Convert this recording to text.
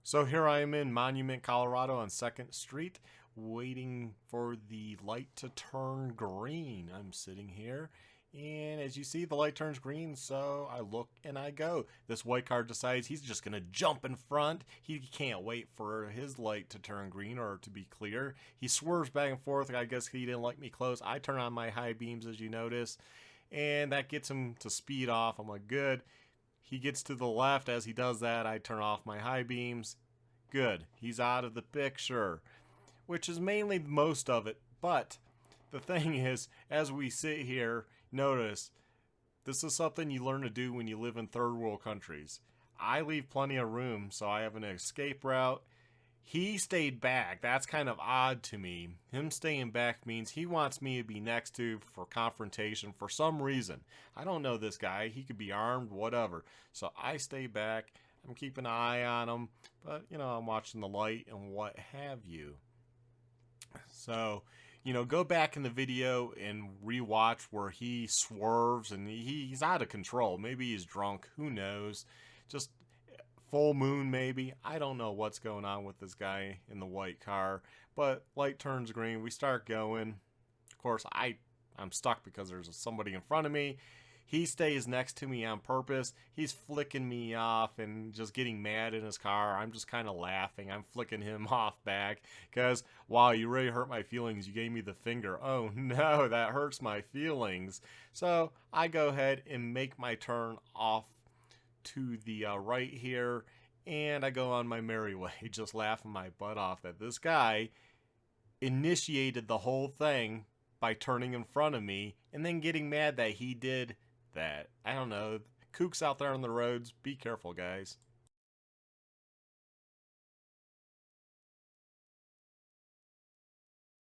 So here I am in Monument, Colorado on 2nd Street, waiting for the light to turn green. I'm sitting here, and as you see, the light turns green, so I look and I go. This white car decides he's just going to jump in front. He can't wait for his light to turn green or to be clear. He swerves back and forth. I guess he didn't like me close. I turn on my high beams, as you notice, and that gets him to speed off. I'm like, good. He gets to the left. As he does that, I turn off my high beams. Good. He's out of the picture, which is mainly most of it. But the thing is, as we sit here, notice this is something you learn to do when you live in third world countries. I leave plenty of room, so I have an escape route. He stayed back. That's kind of odd to me. Him staying back means he wants me to be next to for confrontation for some reason. I don't know this guy. He could be armed, whatever. So I stay back. I'm keeping an eye on him, but I'm watching the light and what have you. So, go back in the video and rewatch where he swerves and he's out of control. Maybe he's drunk. Who knows? Just full moon maybe. I don't know what's going on with this guy in the white car, but light turns green. We start going. Of course, I'm stuck because there's somebody in front of me. He stays next to me on purpose. He's flicking me off and just getting mad in his car. I'm just kind of laughing. I'm flicking him off back because, wow, you really hurt my feelings. You gave me the finger. Oh no, that hurts my feelings. So I go ahead and make my turn off to the right here, and I go on my merry way, just laughing my butt off that this guy initiated the whole thing by turning in front of me and then getting mad that he did that. I don't know. Kooks out there on the roads. Be careful, guys.